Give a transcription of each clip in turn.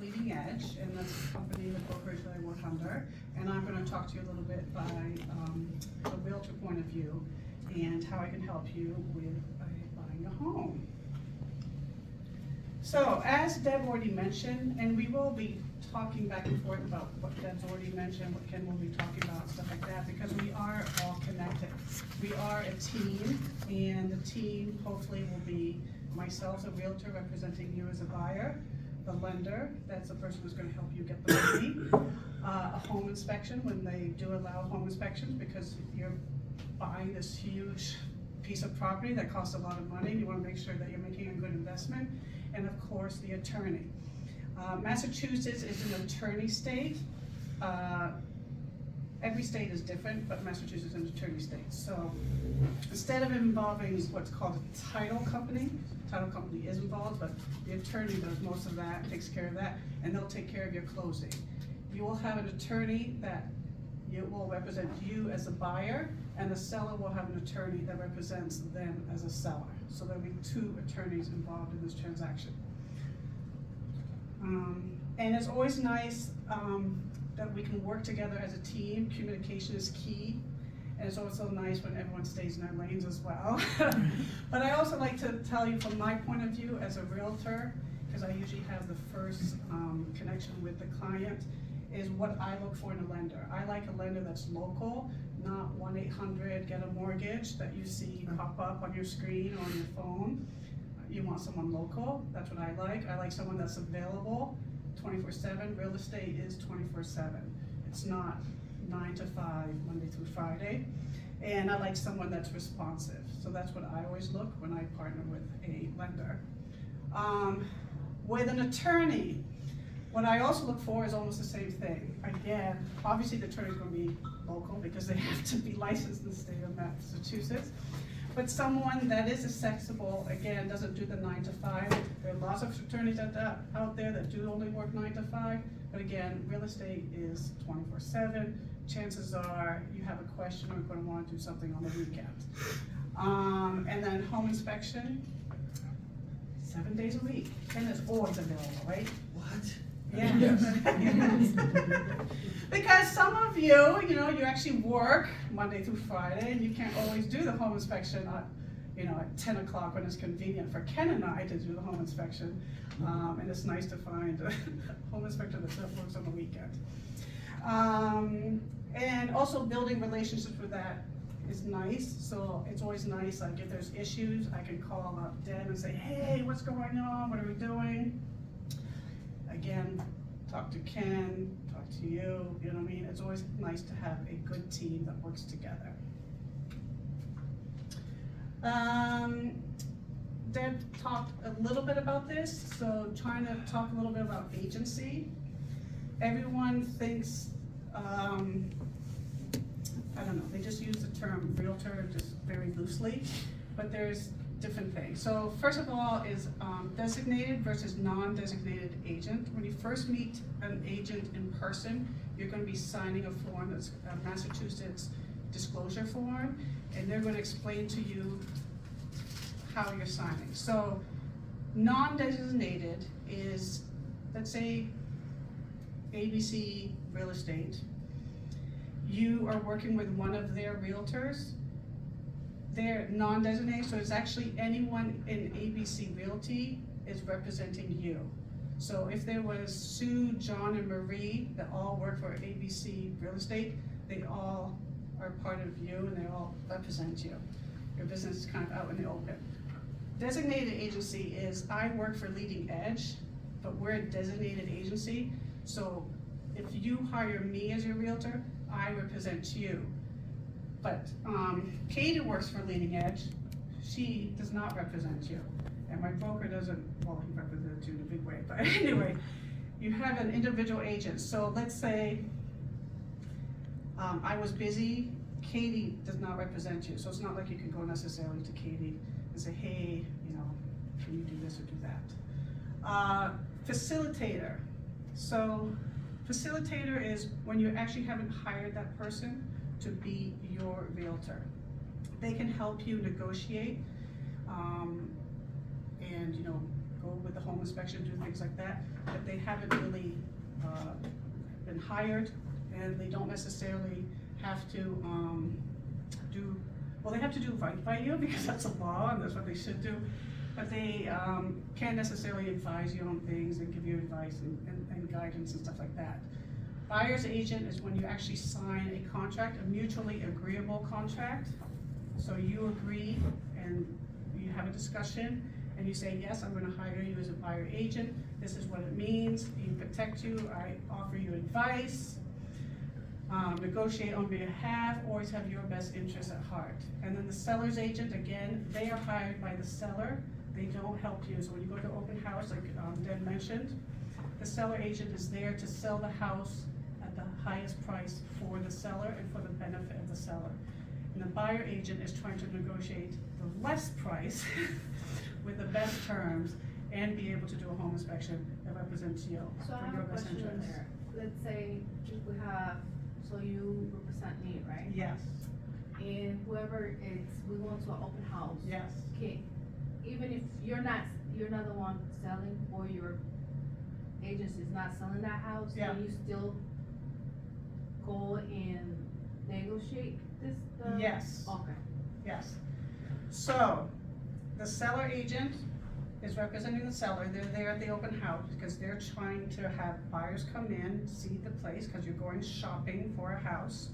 Leading Edge, and that's the company, the brokerage that I work under. And I'm going to talk to you a little bit by a realtor point of view and how I can help you with buying a home. So, as Deb already mentioned, and we will be talking back and forth about what Deb's already mentioned, what Ken will be talking about, stuff like that, because we are all connected. We are a team, and the team hopefully will be myself, a realtor representing you as a buyer, the lender, that's the person who's going to help you get the money, a home inspection when they do allow home inspections, because you're buying this huge piece of property that costs a lot of money. You want to make sure that you're making a good investment. And of course, the attorney. Massachusetts is an attorney state. Every state is different, but Massachusetts is an attorney state. So instead of involving what's called a title company is involved, but the attorney does most of that, takes care of that, and they'll take care of your closing. You will have an attorney that will represent you as a buyer, and the seller will have an attorney that represents them as a seller. So there'll be two attorneys involved in this transaction. And it's always nice that we can work together as a team. Communication is key, and it's also nice when everyone stays in their lanes as well. But I also like to tell you from my point of view as a realtor, because I usually have the first connection with the client, is what I look for in a lender. I like a lender that's local, not 1-800 get a mortgage that you see pop up on your screen or on your phone. You want someone local, that's what I like. I like someone that's available 24/7. Real estate is 24/7. It's not 9 to 5, Monday through Friday. And I like someone that's responsive. So that's what I always look when I partner with a lender. With an attorney, what I also look for is almost the same thing. Again, obviously the attorney's going to be local because they have to be licensed in the state of Massachusetts. But someone that is accessible, again, doesn't do the 9 to 5. There are lots of attorneys out there that do only work 9 to 5. But again, real estate is 24/7. Chances are you have a question or you're going to want to do something on the weekend. And then home inspection, 7 days a week. And it's always available, right? What? Yeah. Yes. Because some of you you actually work Monday through Friday, and you can't always do the home inspection at 10 o'clock when it's convenient for Ken and I to do the home inspection. And it's nice to find a home inspector that works on the weekend. And also building relationships with that is nice. So it's always nice, like if there's issues, I can call up Deb and say, hey, what's going on? What are we doing? Again, talk to Ken, talk to you, you know what I mean? It's always nice to have a good team that works together. Deb talked a little bit about this, so trying to talk a little bit about agency. Everyone thinks, I don't know, they just use the term realtor just very loosely, but there's different things. So first of all is designated versus non-designated agent. When you first meet an agent in person, you're going to be signing a form that's a Massachusetts disclosure form, and they're going to explain to you how you're signing. So non-designated is, let's say, ABC Real Estate. You are working with one of their realtors. They're non-designated, so it's actually anyone in ABC Realty is representing you. So if there was Sue, John, and Marie that all work for ABC Real Estate, they all are part of you and they all represent you. Your business is kind of out in the open. Designated agency is, I work for Leading Edge, but we're a designated agency. So if you hire me as your realtor, I represent you. But Katie works for Leading Edge. She does not represent you. And my broker doesn't, well, he represents you in a big way. But anyway, you have an individual agent. So let's say I was busy. Katie does not represent you. So it's not like you can go necessarily to Katie and say, hey, can you do this or do that? Facilitator. So facilitator is when you actually haven't hired that person to be your realtor. They can help you negotiate and go with the home inspection, do things like that, but they haven't really, been hired, and they don't necessarily have to, they have to do right by you, because that's a law, and that's what they should do, but they, can't necessarily advise you on things and give you advice and guidance and stuff like that. Buyer's agent is when you actually sign a contract, a mutually agreeable contract. So you agree and you have a discussion and you say, yes, I'm gonna hire you as a buyer agent. This is what it means. You protect you, I offer you advice, negotiate on your behalf, always have your best interests at heart. And then the seller's agent, again, they are hired by the seller. They don't help you. So when you go to open house, like Deb mentioned, the seller agent is there to sell the house at the highest price for the seller and for the benefit of the seller. And the buyer agent is trying to negotiate the less price with the best terms and be able to do a home inspection that represents you So I for have your a best question interest. there. Let's say if we have, so you represent me, right? Yes, And whoever we go to an open house. yes. Okay, even if you're not the one selling, or your agency is not selling that house, Yeah. can you still go and negotiate this? Yes. Okay. Yes. So, the seller agent is representing the seller. They're there at the open house because they're trying to have buyers come in, see the place, because you're going shopping for a house.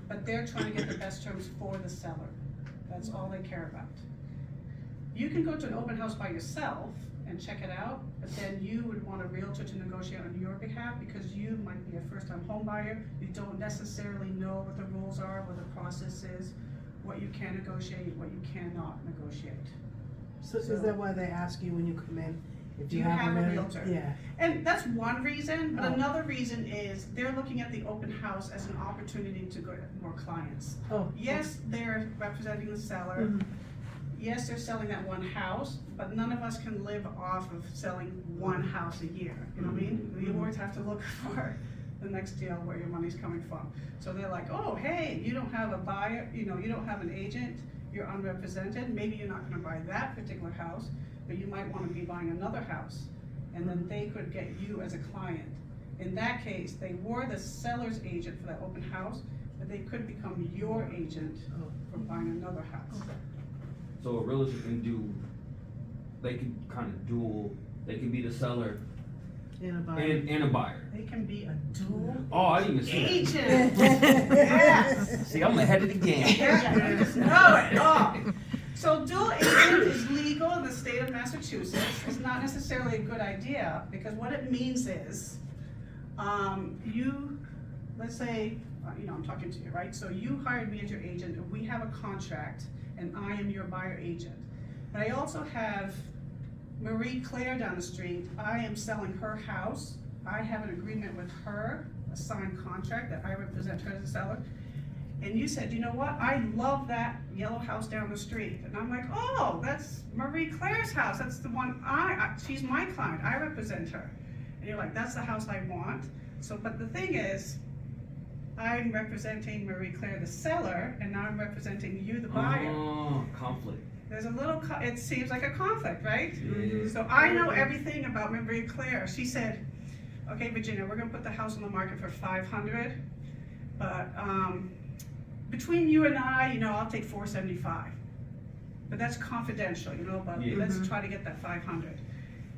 But they're trying to get the best terms for the seller. That's all they care about. You can go to an open house by yourself and check it out, but then you would want a realtor to negotiate on your behalf because you might be a first-time home buyer. You don't necessarily know what the rules are, what the process is, what you can negotiate, what you cannot negotiate. So is that why they ask you when you come in? If Do you have a realtor? Yeah. And that's one reason, but Oh. another reason is they're looking at the open house as an opportunity to get more clients. Oh. Yes, they're representing the seller. Mhm. Yes, they're selling that one house, but none of us can live off of selling one house a year, you know what I mean? You always have to look for the next deal where your money's coming from. So they're like, oh, hey, you don't have a buyer, you don't have an agent, you're unrepresented, maybe you're not gonna buy that particular house, but you might wanna be buying another house. And then they could get you as a client. In that case, they were the seller's agent for that open house, but they could become your agent for buying another house. So a realtor they can kind of dual, they can be the seller And a buyer. and a buyer. They can be a dual Oh, I didn't even see agent. that. Yes. See, I'm ahead of the game. Yeah, you just know it. Oh. So dual agent is legal in the state of Massachusetts. It's not necessarily a good idea because what it means is, let's say, I'm talking to you, right? So you hired me as your agent and we have a contract and I am your buyer agent. But I also have Marie Claire down the street. I am selling her house. I have an agreement with her, a signed contract that I represent her as a seller. And you said, you know what, I love that yellow house down the street. And I'm like, oh, that's Marie Claire's house. That's the one she's my client, I represent her. And you're like, that's the house I want. So, but the thing is, I'm representing Marie Claire, the seller, and now I'm representing you, the buyer. Oh, conflict. There's a little, it seems like a conflict, right? Yeah. So I know everything about Marie Claire. She said, okay, Virginia, we're gonna put the house on the market for 500, but between you and I, I'll take 475. But that's confidential, but Yeah. let's try to get that 500.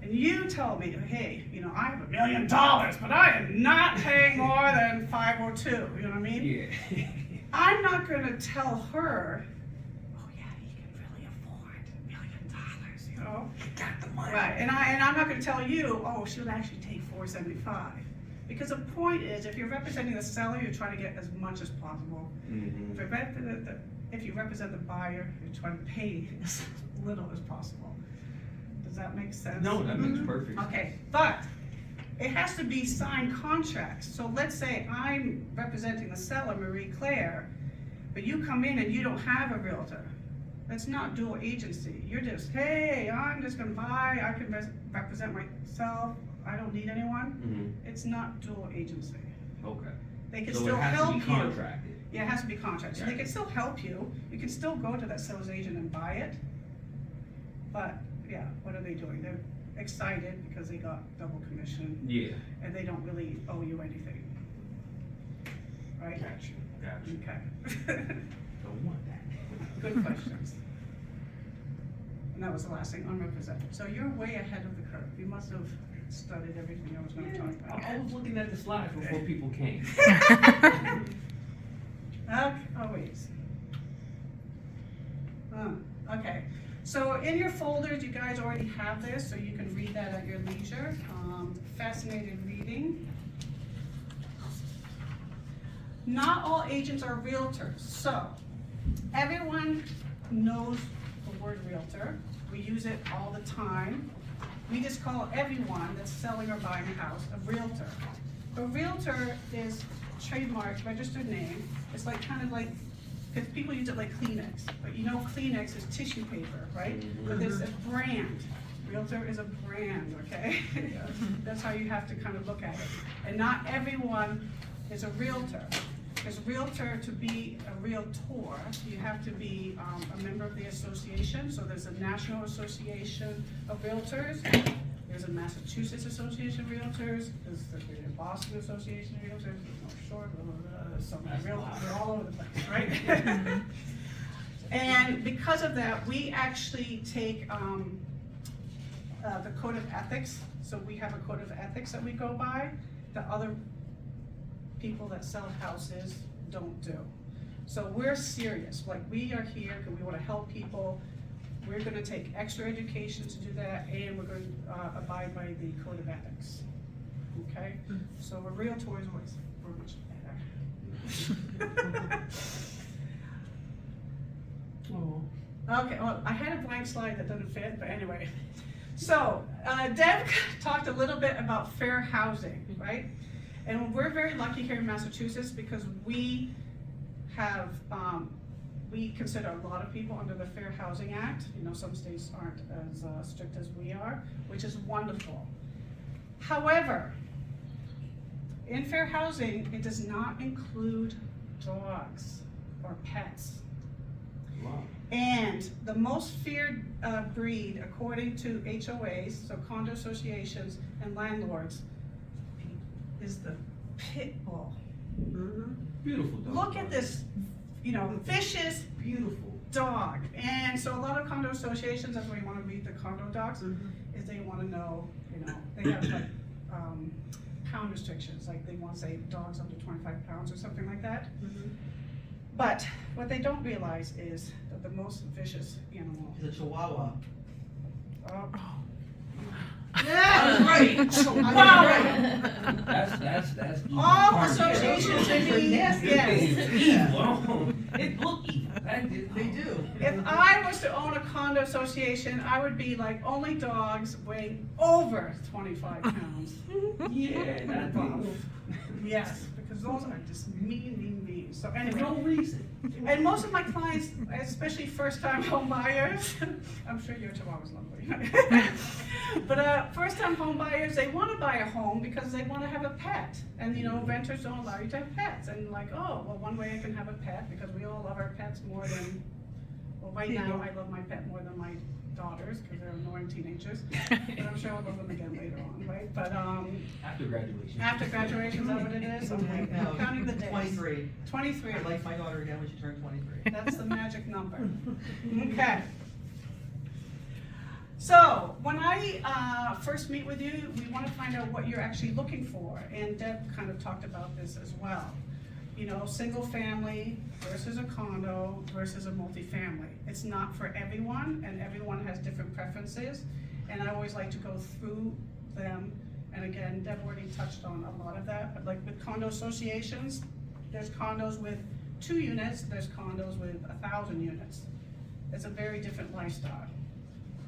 And you tell me, hey, I have $1 million, but I am not paying more than 502, you know what I mean? Yeah. I'm not gonna tell her, oh yeah, he can really afford $1 million, Got the money. Right, and I'm not gonna tell you, oh, she'll actually take 475. Because the point is, if you're representing the seller, you're trying to get as much as possible. Mm-hmm. If you represent the buyer, you're trying to pay as little as possible. Does that make sense? No, that makes perfect sense. Okay, but it has to be signed contracts. So let's say I'm representing the seller, Marie Claire, but you come in and you don't have a realtor. That's not dual agency. You're just, hey, I'm just gonna buy, I can represent myself, I don't need anyone. Mm-hmm. It's not dual agency. Okay. They can So still it has help to you. be contracted. Yeah, it has to be contracted. So they Right. can still help you. You can still go to that sales agent and buy it. But yeah, what are they doing? They're excited because they got double commission Yeah, and they don't really owe you anything. Right? gotcha. Okay. Don't want that. Good questions. And that was the last thing, unrepresented. So you're way ahead of the curve. You must have studied everything I was gonna talk about. I was looking at the slides before people came. Okay, always. Okay, so in your folders, you guys already have this, so you can read that at your leisure. Fascinating reading. Not all agents are realtors, so everyone knows the word realtor. We use it all the time. We just call everyone that's selling or buying a house a realtor. A realtor is trademark, registered name. It's like kind of like, because people use it like Kleenex, but you know Kleenex is tissue paper, right? But there's a brand. Realtor is a brand, okay? That's how you have to kind of look at it. And not everyone is a realtor. Because realtor, to be a realtor, you have to be a member of the association. So there's a National Association of Realtors. There's a Massachusetts Association of Realtors. There's the Boston Association of Realtors. There's North Shore, some realtors. They're all over the place, right? And because of that, we actually take the code of ethics. So we have a code of ethics that we go by. The other people that sell houses don't do. So we're serious, like we are here because we want to help people. We're going to take extra education to do that, and we're going to abide by the code of ethics. Okay? So a realtor is always, we're much better. Oh. Okay, well, I had a blank slide that doesn't fit, but anyway. So, Deb talked a little bit about fair housing, right? And we're very lucky here in Massachusetts because we have, we consider a lot of people under the Fair Housing Act. You know, some states aren't as strict as we are, which is wonderful. However, in fair housing, it does not include dogs or pets. Wow. And the most feared breed, according to HOAs, so condo associations and landlords, is the pit bull. Beautiful dog. Look at this, you know, vicious Beautiful. dog. And so a lot of condo associations, that's why you want to read the condo docs, is they want to know, you know, they have like pound restrictions, like they want to say dogs under 25 pounds or something like that. But what they don't realize is that the most vicious animal. It's a chihuahua. Oh. Yeah, right. Wow. That's evil. All Carnage. associations, I mean, Nasty. yes. Evil. It look evil. They do. If I was to own a condo association, I would be like only dogs weighing over 25 pounds. Yeah, that's evil. Yes, because those are just mean. So For anyway, no reason. and most of my clients, especially first-time home buyers, I'm sure your chihuahua's lovely. But first-time home buyers, they want to buy a home because they want to have a pet. And you know, renters don't allow you to have pets. And like, oh, well, one way I can have a pet because we all love our pets more than, well, right now I love my pet more than my daughters because they're annoying teenagers. But I'm sure I'll love them again later on, right? But After graduation. after graduation, is that what it is? I'm like, No, counting the days. 23. 23. I like my daughter again when she turned 23. That's the magic number. Okay. So, when I first meet with you, we want to find out what you're actually looking for. And Deb kind of talked about this as well. You know, single family versus a condo versus a multifamily. It's not for everyone, and everyone has different preferences. And I always like to go through them. And again, Deb already touched on a lot of that, but like with condo associations, there's condos with 2 units, there's condos with 1,000 units. It's a very different lifestyle.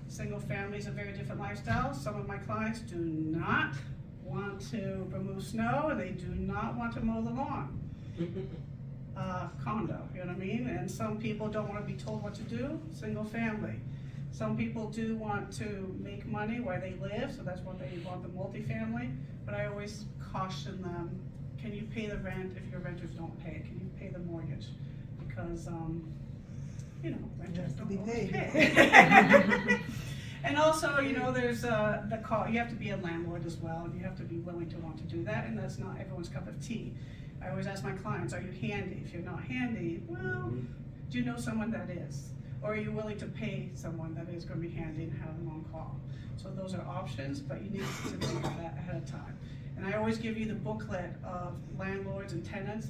Single family is a very different lifestyle. Some of my clients do not want to remove snow, and they do not want to mow the lawn. Condo, you know what I mean? And some people don't want to be told what to do, single family. Some people do want to make money where they live, so that's what they want, the multifamily. But I always caution them, can you pay the rent if your renters don't pay? Can you pay the mortgage? Because, you know, renters has to don't be always paid. pay. And also, you know, there's the call, you have to be a landlord as well, and you have to be willing to want to do that, and that's not everyone's cup of tea. I always ask my clients, are you handy? If you're not handy, well, do you know someone that is? Or are you willing to pay someone that is gonna be handy and have them on call? So those are options, but you need to think of that ahead of time. And I always give you the booklet of landlords and tenants,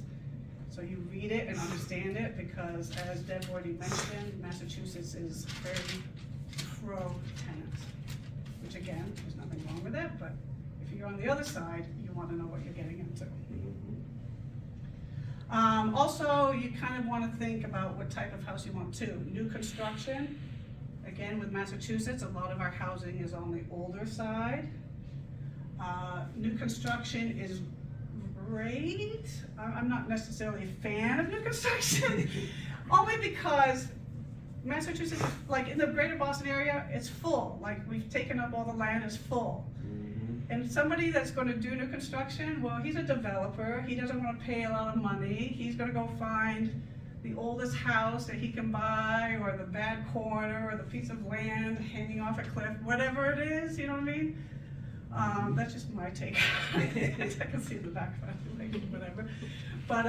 so you read it and understand it, because as Deb already mentioned, Massachusetts is very pro-tenant, which again, there's nothing wrong with it, but if you're on the other side, you wanna know what you're getting into. Also, you kind of wanna think about what type of house you want too. New construction, again, with Massachusetts, a lot of our housing is on the older side. New construction is great. I'm not necessarily a fan of new construction, only because Massachusetts, like in the greater Boston area, it's full. Like, we've taken up all the land, it's full. And somebody that's gonna do new construction, well, he's a developer, he doesn't wanna pay a lot of money, he's gonna go find the oldest house that he can buy, or the bad corner, or the piece of land hanging off a cliff, whatever it is, you know what I mean? That's just my take. I can see the back, like, whatever. But,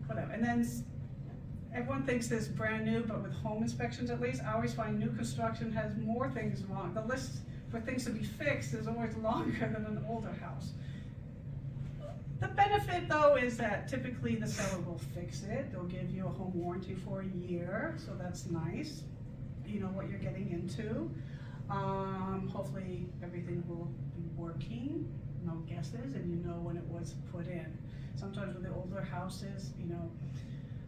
whatever, and then everyone thinks this brand new, but with home inspections at least, I always find new construction has more things wrong. The list for things to be fixed is always longer than an older house. The benefit though is that typically the seller will fix it. They'll give you a home warranty for a year, so that's nice. You know what you're getting into. Hopefully everything will be working, no guesses, and you know when it was put in. Sometimes with the older houses, you know,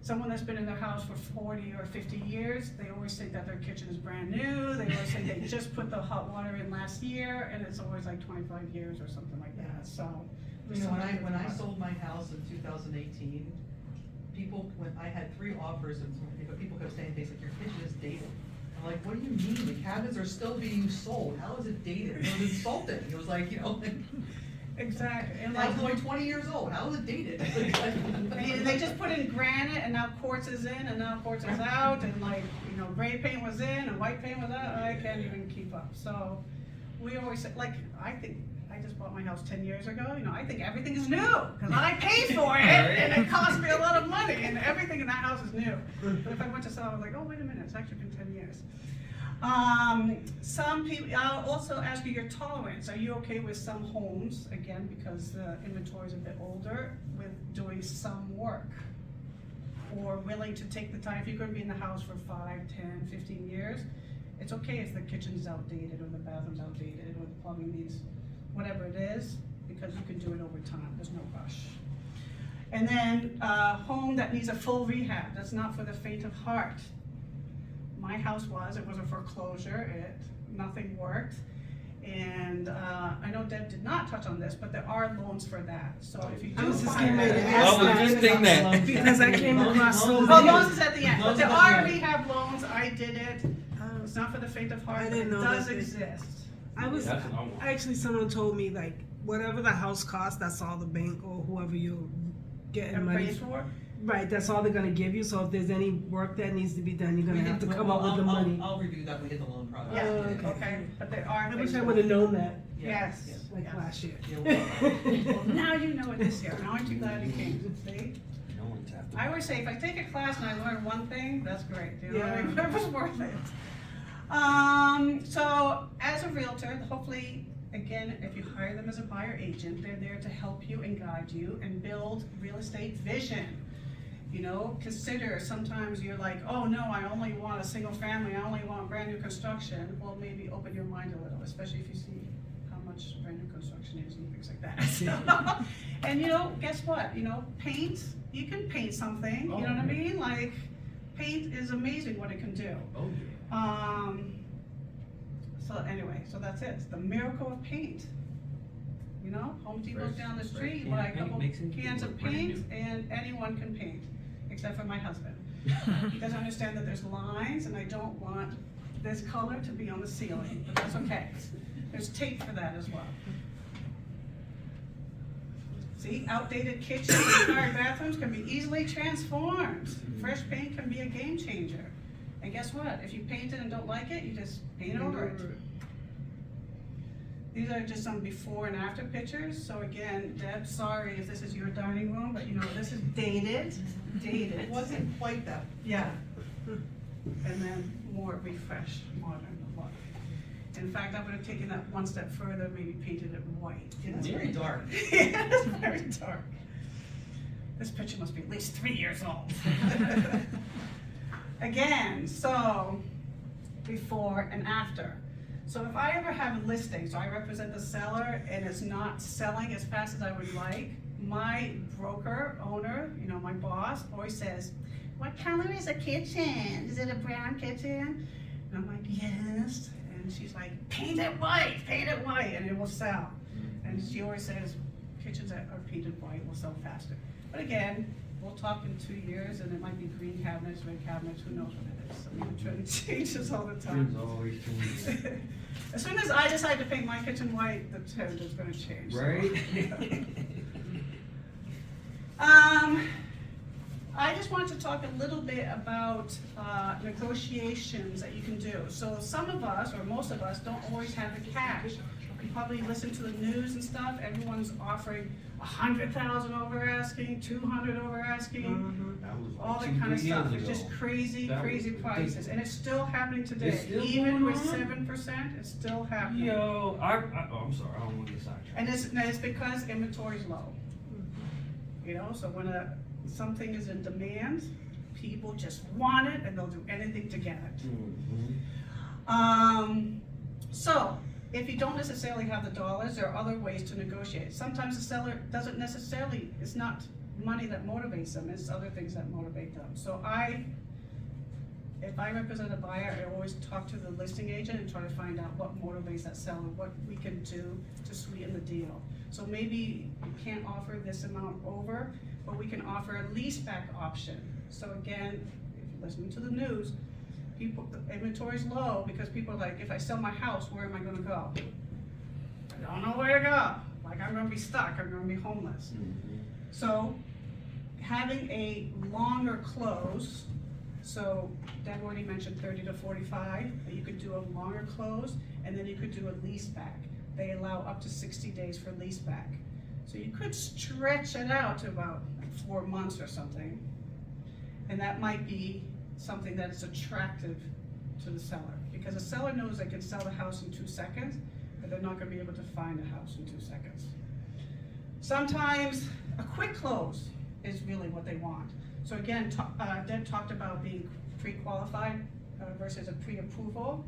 someone that's been in their house for 40 or 50 years, they always think that their kitchen is brand new. They always think they just put the hot water in last year, and it's always like 25 years or something like that, so. You know, when I sold my house in 2018, when I had 3 offers, and people kept saying things like, your kitchen is dated. I'm like, what do you mean? The cabinets are still being sold. How is it dated? It was insulting. It was like, you know, like. Exactly, and I like, was only 20 years old. How is it dated? they just put in granite, and now quartz is in, and now quartz is out, and like, you know, gray paint was in, and white paint was out, I can't even keep up. So, we always say, like, I think, I just bought my house 10 years ago, you know, I think everything is new, because I paid for it, and it cost me a lot of money, and everything in that house is new. But if I went to sell, I was like, oh, wait a minute, it's actually been 10 years. Some people, I'll also ask you your tolerance. Are you okay with some homes, again, because the inventory is a bit older, with doing some work? Or willing to take the time, if you're gonna be in the house for 5, 10, 15 years, it's okay if the kitchen's outdated, or the bathroom's outdated, or the plumbing needs, whatever it is, because you can do it over time, there's no rush. And then, home that needs a full rehab, that's not for the faint of heart. My house it was a foreclosure, nothing worked. And I know Deb did not touch on this, but there are loans for that, so if you I do was just find getting ready to that. ask I was just thinking that. Because I came across so Oh, many. loans is at the end, but Loans there is at are the end. rehab loans, I did it, it's not for the faint of heart, I but didn't it know does that they- exist. I was, That's what I want. actually, someone told me, like, whatever the house costs, that's all the bank or whoever you're getting And money. pays for, Right, that's all they're gonna give you, so if there's any work that needs to be done, you're gonna have to come up with the money. I'll review that when we get the loan product. yeah, okay. okay, but there are I things. wish I would've known that, Yes. like Yes. last year. Yeah, Well, now you know it this year, and aren't you glad you came, see? No one's after. I always say, if I take a class and I learn one thing, that's great, you know what I mean? Yeah. It was worth it. So, as a realtor, hopefully, again, if you hire them as a buyer agent, they're there to help you and guide you and build real estate vision. You know, consider, sometimes you're like, oh no, I only want a single family, I only want brand new construction. Well, maybe open your mind a little, especially if you see how much brand new construction is and things like that. And you know, guess what, you know, paint, you can paint something, you know what I mean? Like, paint is amazing what it can do. Oh, yeah. So anyway, so that's it, it's the miracle of paint. You know, Home Depot's Fresh- down the fresh street, can buy of a paint couple makes it cans of look brand paint, and anyone can paint, except for my husband. He doesn't understand that there's lines, and I don't want this color to be on the ceiling, but that's okay. There's tape for that as well. See, outdated kitchens and bathrooms can be easily transformed. Fresh paint can be a game changer. And guess what? If you paint it and don't like it, you just paint over it. These are just some before and after pictures. So again, Deb, sorry if this is your dining room, but you know, this is dated. It wasn't quite that. Yeah. And then more refreshed, modern look. In fact, I would have taken that one step further, maybe painted it white. Yeah, that's very dark. Yeah, it's very dark. This picture must be at least 3 years old. Again, so before and after. So if I ever have a listing, so I represent the seller and it's not selling as fast as I would like, my broker, owner, you know, my boss always says, what color is the kitchen? Is it a brown kitchen? And I'm like, yes. And she's like, paint it white, and it will sell. And she always says, kitchens that are painted white will sell faster. But again, we'll talk in 2 years and it might be green cabinets, red cabinets, who knows what it is. I mean, the trend changes all the time. Trends always change. As soon as I decide to paint my kitchen white, the trend is gonna change. so. Right? I just wanted to talk a little bit about negotiations that you can do. So some of us, or most of us, don't always have the cash. You probably listen to the news and stuff, everyone's offering 100,000 over asking, 200 over asking, That was all like that kind of 2-3 stuff. years It's just ago. crazy, That was crazy prices, ridiculous. and it's still happening today. It's still Even going with on? 7%, it's still happening. Yo, oh, I'm sorry, I don't want to get sidetracked. And it's because inventory's low. You know, so when something is in demand, people just want it and they'll do anything to get it. So, if you don't necessarily have the dollars, there are other ways to negotiate. Sometimes the seller doesn't necessarily, it's not money that motivates them, it's other things that motivate them. So if I represent a buyer, I always talk to the listing agent and try to find out what motivates that seller, what we can do to sweeten the deal. So maybe you can't offer this amount over, but we can offer a lease back option. So again, if you're listening to the news, the inventory's low because people are like, if I sell my house, where am I gonna go? I don't know where to go. Like, I'm gonna be stuck, I'm gonna be homeless. So having a longer close, so Deb already mentioned 30 to 45, but you could do a longer close and then you could do a lease back. They allow up to 60 days for lease back. So you could stretch it out to about 4 months or something. And that might be something that is attractive to the seller. Because the seller knows they can sell the house in 2 seconds, but they're not gonna be able to find a house in 2 seconds. Sometimes a quick close is really what they want. So again, Deb talked about being pre-qualified versus a pre-approval.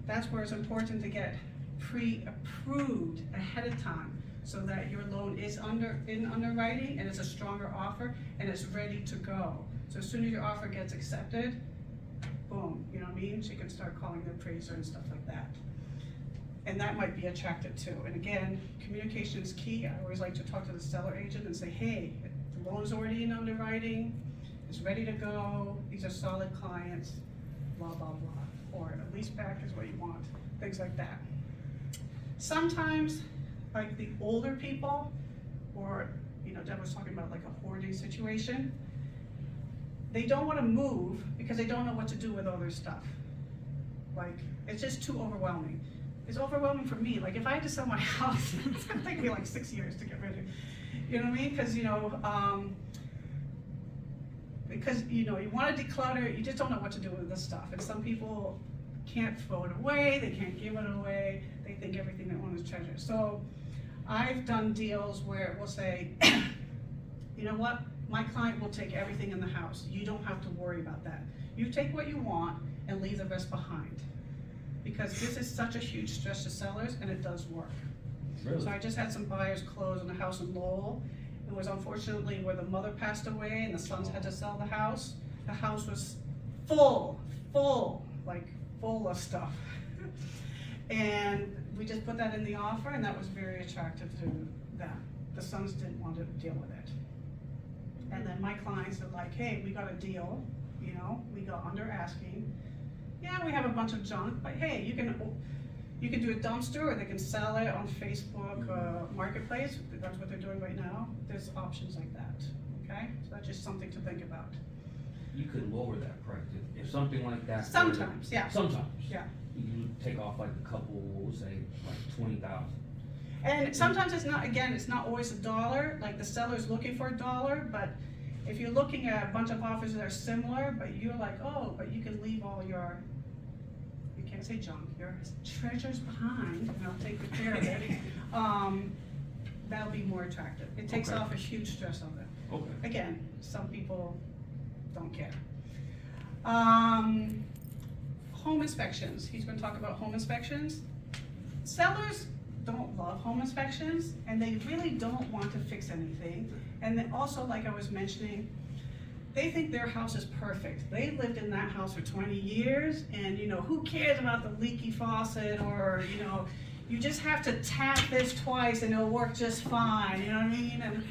That's where it's important to get pre-approved ahead of time so that your loan is in underwriting and it's a stronger offer and it's ready to go. So as soon as your offer gets accepted, boom, you know what I mean? She can start calling the appraiser and stuff like that. And that might be attractive too. And again, communication is key. I always like to talk to the seller agent and say, hey, the loan's already in underwriting, it's ready to go, these are solid clients, blah, blah, blah. Or a lease back is what you want, things like that. Sometimes, like the older people, or, you know, Deb was talking about like a hoarding situation, they don't wanna move because they don't know what to do with all their stuff. Like, it's just too overwhelming. It's overwhelming for me. Like, if I had to sell my house, it's gonna take me like 6 years to get rid of it. You know what I mean? Because you want to declutter, you just don't know what to do with this stuff. And some people can't throw it away, they can't give it away, they think everything they own is treasure. So I've done deals where we'll say, you know what, my client will take everything in the house. You don't have to worry about that. You take what you want and leave the rest behind. Because this is such a huge stress to sellers and it does work. Really? So I just had some buyers close on a house in Lowell. It was unfortunately where the mother passed away and the sons had to sell the house. The house was full of stuff. And we just put that in the offer and that was very attractive to them. The sons didn't want to deal with it. And then my clients are like, hey, we got a deal, you know, we got under asking. Yeah, we have a bunch of junk, but hey, you can do a dumpster or they can sell it on Facebook Marketplace. That's what they're doing right now. There's options like that, okay? So that's just something to think about. you could lower that price, if something like that. were to- Sometimes, yeah. Sometimes. Yeah. You take off like a couple, we'll say, like 20,000. And sometimes it's not, again, it's not always $1, like the seller's looking for $1, but if you're looking at a bunch of offers that are similar, but you're like, oh, but you can leave all your, you can't say junk, your treasures behind, and I'll take good care of it, that'll be more attractive. It takes Okay. off a huge stress of it. Okay. Again, some people don't care. Home inspections, he's gonna talk about home inspections. Sellers don't love home inspections, and they really don't want to fix anything. And then also, like I was mentioning, they think their house is perfect. They lived in that house for 20 years, and you know, who cares about the leaky faucet, or, you know, you just have to tap this twice and it'll work just fine, you know what I mean?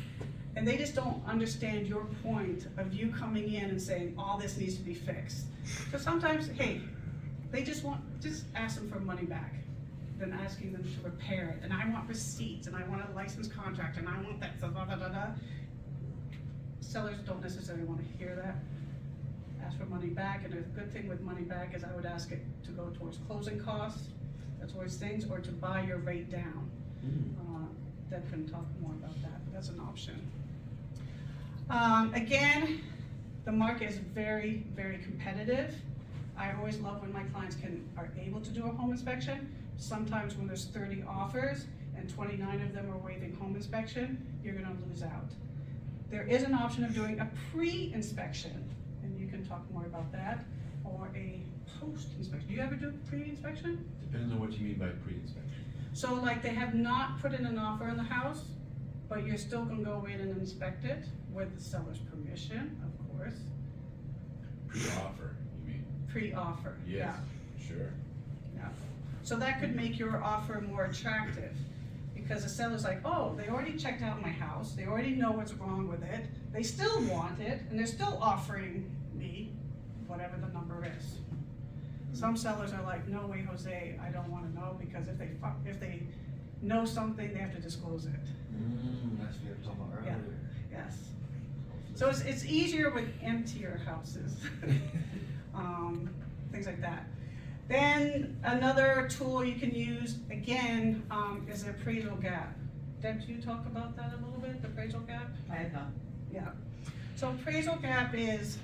And they just don't understand your point of you coming in and saying, all this needs to be fixed. So sometimes, hey, they just ask them for money back than asking them to repair it. And I want receipts, and I want a licensed contract, and I want that, da, da, da, da, da. Sellers don't necessarily want to hear that. Ask for money back, and a good thing with money back is I would ask it to go towards closing costs, that's towards things, or to buy your rate down. Deb can talk more about that, but that's an option. Again, the market is very, very competitive. I always love when my clients are able to do a home inspection. Sometimes when there's 30 offers and 29 of them are waiving home inspection, you're gonna lose out. There is an option of doing a pre-inspection, and you can talk more about that, or a post-inspection. Do you ever do pre-inspection? Depends on what you mean by pre-inspection. So like they have not put in an offer in the house, but you're still gonna go in and inspect it with the seller's permission, of course. Pre-offer, you mean? Pre-offer, yeah. Yes, sure. Yeah. So that could make your offer more attractive, because the seller's like, oh, they already checked out my house, they already know what's wrong with it, they still want it, and they're still offering me whatever the number is. Some sellers are like, no way, Jose, I don't wanna know, because if they know something, they have to disclose it. That's what we were talking about Yeah. earlier. Yes. So it's easier with emptier houses, things like that. Then another tool you can use, again, is the appraisal gap. Deb, do you talk about that a little bit, the appraisal gap? I had not. Yeah. So appraisal gap is,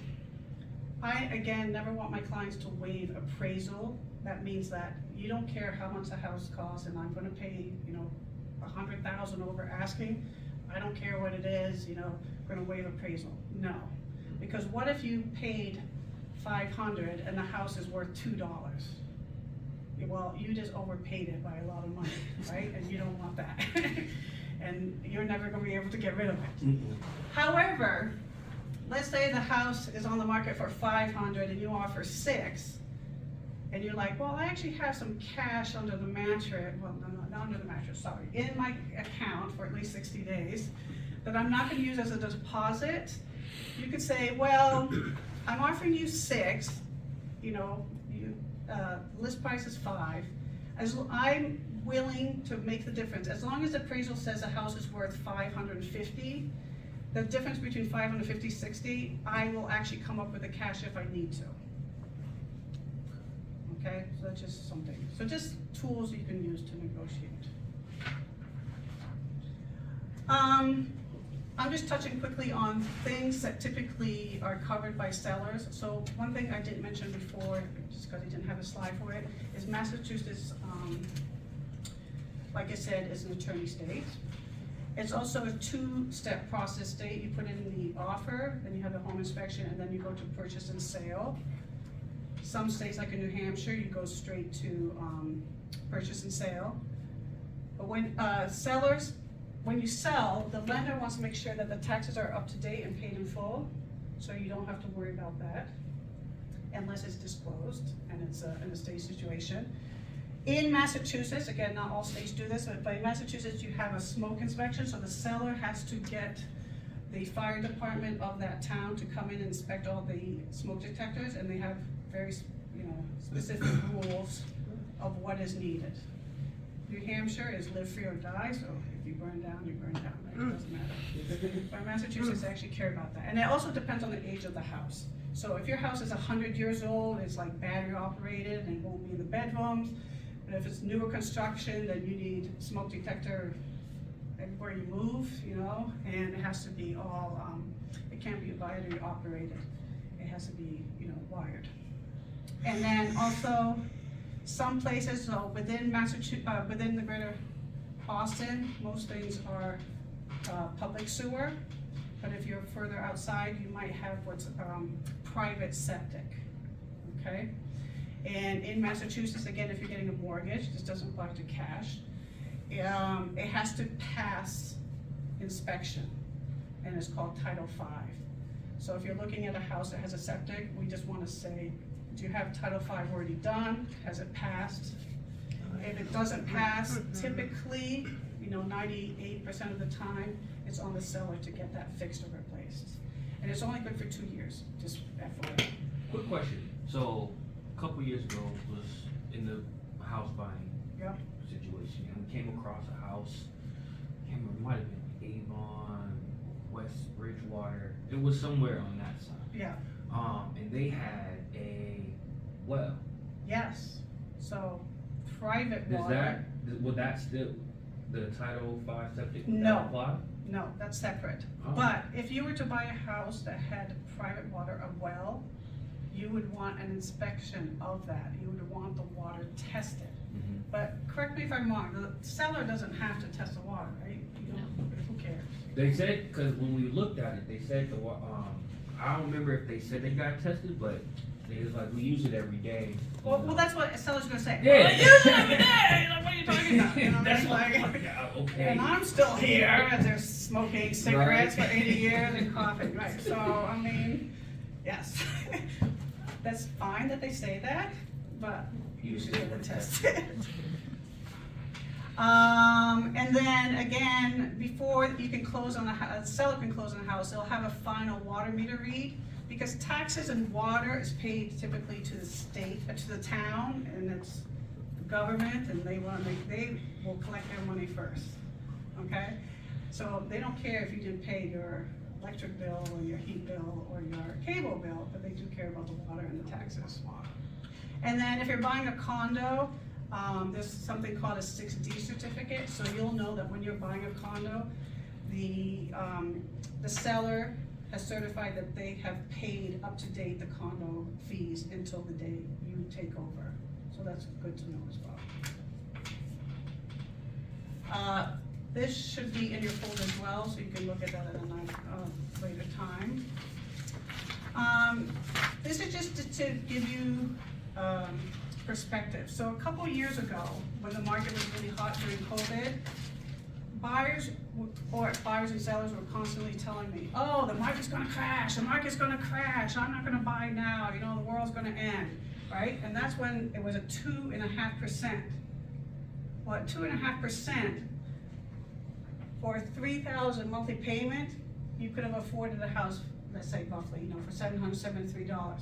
I, again, never want my clients to waive appraisal. That means that you don't care how much the house costs, and I'm gonna pay, you know, $100,000 over asking. I don't care what it is, you know, we're gonna waive appraisal. No, because what if you paid $500 and the house is worth $2? Well, you just overpaid it by a lot of money, right? And you don't want that. And you're never gonna be able to get rid of it. However, let's say the house is on the market for $500 and you offer $6, and you're like, well, I actually have some cash under the mattress, well, no, not under the mattress, sorry, in my account for at least 60 days that I'm not gonna use as a deposit. You could say, well, I'm offering you $6, you know, list price is $5. I'm willing to make the difference. As long as the appraisal says the house is worth $550, the difference between $550, $60, I will actually come up with the cash if I need to. Okay, so that's just something. So just tools you can use to negotiate. I'm just touching quickly on things that typically are covered by sellers. So one thing I didn't mention before, just because I didn't have a slide for it, is Massachusetts, like I said, is an attorney state. It's also a two-step process state. You put in the offer, then you have the home inspection, and then you go to purchase and sale. Some states, like in New Hampshire, you go straight to purchase and sale. But when when you sell, the lender wants to make sure that the taxes are up to date and paid in full, so you don't have to worry about that, unless it's disclosed and it's in a state situation. In Massachusetts, again, not all states do this, but in Massachusetts, you have a smoke inspection, so the seller has to get the fire department of that town to come in and inspect all the smoke detectors, and they have very, specific rules of what is needed. New Hampshire is live free or die, so if you burn down, you burn down, right? It doesn't matter. But Massachusetts actually care about that, and it also depends on the age of the house. So if your house is 100 years old, it's like battery operated and it won't be in the bedrooms. But if it's newer construction, then you need smoke detector everywhere you move, you know, and it has to be all, it can't be battery operated. It has to be, you know, wired. And then also, some places, so within Massachusetts, within the greater Boston, most things are public sewer. But if you're further outside, you might have what's private septic, okay? And in Massachusetts, again, if you're getting a mortgage, this doesn't apply to cash, it has to pass inspection, and it's called Title V. So if you're looking at a house that has a septic, we just wanna say, do you have Title V already done? Has it passed? If it doesn't pass, typically, you know, 98% of the time, it's on the seller to get that fixed or replaced. And it's only good for 2 years, just FYI. Quick question, so, a couple years ago, was in the house buying Yep. situation, and we came across a house, I can't remember, it might have been Avon, West Bridgewater, it was somewhere on that side. Yeah, And they had a well. yes, so private Does water. would that still, the Title V septic, would No. that apply? No, that's separate. Oh. But if you were to buy a house that had private water, a well, you would want an inspection of that. You would want the water tested. Mhm. But correct me if I'm wrong, the seller doesn't have to test the water, right? You don't, who cares? They said, cause when we looked at it, they said I don't remember if they said they got tested, but they was like, we use it every day. you Well, know. that's what a seller's gonna say. Yeah. "Well, I use it every day!" Like, what are you talking about? You know, That's that's what I'm like, like, yeah, okay. and I'm still here, and they're smoking cigarettes Right. for 80 years and coughing, right? So, I mean, yes. That's fine that they say that, but you should get it tested. And then again, before you can close on the seller can close on the house, they'll have a final water meter read, because taxes and water is paid typically to the state, to the town, and it's government, and they will collect their money first, okay? So they don't care if you didn't pay your electric bill or your heat bill or your cable bill, but they do care about the water and the taxes. And then if you're buying a condo, there's something called a 6D certificate, so you'll know that when you're buying a condo, the seller has certified that they have paid up to date the condo fees until the day you take over. So that's good to know as well. This should be in your folder as well, so you can look at that at a later time. This is just to give you perspective. So a couple years ago, when the market was really hot during COVID, buyers and sellers were constantly telling me, oh, the market's gonna crash, I'm not gonna buy now, you know, the world's gonna end, right? And that's when it was a 2.5%. Well, 2.5%, for $3,000 monthly payment, you could have afforded a house, let's say roughly, you know, for $773.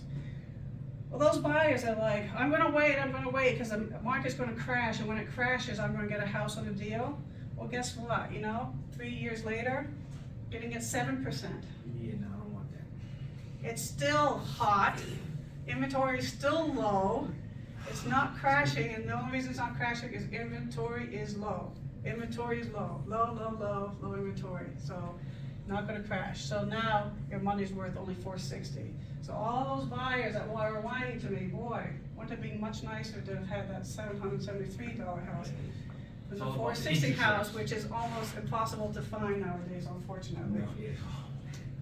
Well, those buyers are like, I'm gonna wait, because the market's gonna crash, and when it crashes, I'm gonna get a house on a deal. Well, guess what, you know, 3 years later, getting it 7%. Yeah, no, I don't want that. It's still hot, inventory is still low, it's not crashing, and the only reason it's not crashing is inventory is low. Inventory is low inventory, so not gonna crash. So now your money's worth only $460. So all those buyers that were whining to me, boy, wouldn't it be much nicer to have had that $773 house than the So, $460 interest house, rates. which is almost impossible to find nowadays, unfortunately. No, yeah.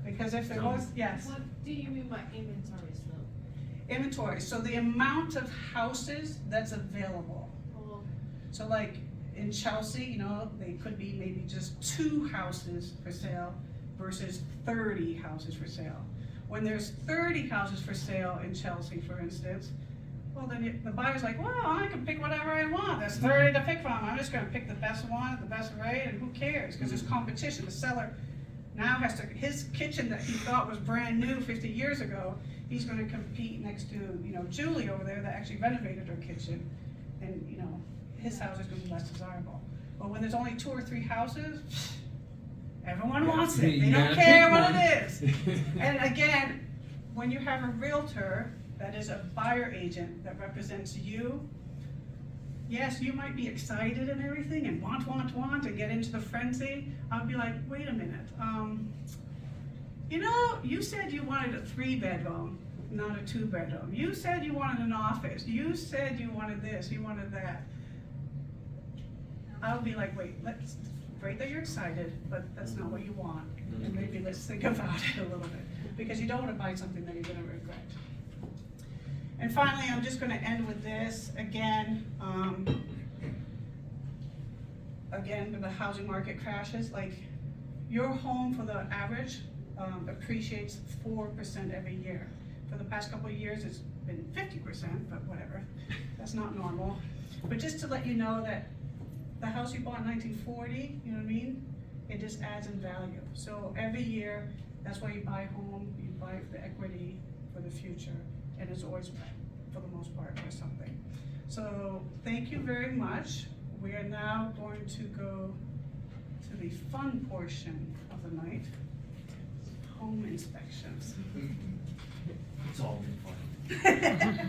Because if there So- was, yes. What do you mean by inventory slow? Inventory, so the amount of houses that's available. Oh, So like in Chelsea, you know, they could be maybe just 2 houses for sale versus 30 houses for sale. When there's 30 houses for sale in Chelsea, for instance, well then the buyer's like, well, I can pick whatever I want, there's 30 to pick from, I'm just gonna pick the best one, the best rate, and who cares, because there's competition. The seller now has to, his kitchen that he thought was brand new 50 years ago, he's gonna compete next to, you know, Julie over there that actually renovated her kitchen. And, you know, his house is gonna be less desirable. But when there's only 2 or 3 houses, everyone wants it, they You don't gotta care pick what one. it is. And again, when you have a realtor that is a buyer agent that represents you, yes, you might be excited and everything and want, and get into the frenzy. I'll be like, wait a minute, you know, you said you wanted a 3-bedroom, not a 2-bedroom. You said you wanted an office. You said you wanted this, you wanted that. I'll be like, wait, great that you're excited, but that's not what you want. And maybe let's think about it a little bit, because you don't wanna buy something that you're gonna regret. And finally, I'm just gonna end with this, again, when the housing market crashes, like, your home for the average, appreciates 4% every year. For the past couple of years, it's been 50%, but whatever, that's not normal. But just to let you know that the house you bought in 1940, you know what I mean? It just adds in value. So every year, that's why you buy a home, you buy it for the equity for the future, and it's always, for the most part, for something. So thank you very much. We are now going to go to the fun portion of the night, home inspections. It's all been fun.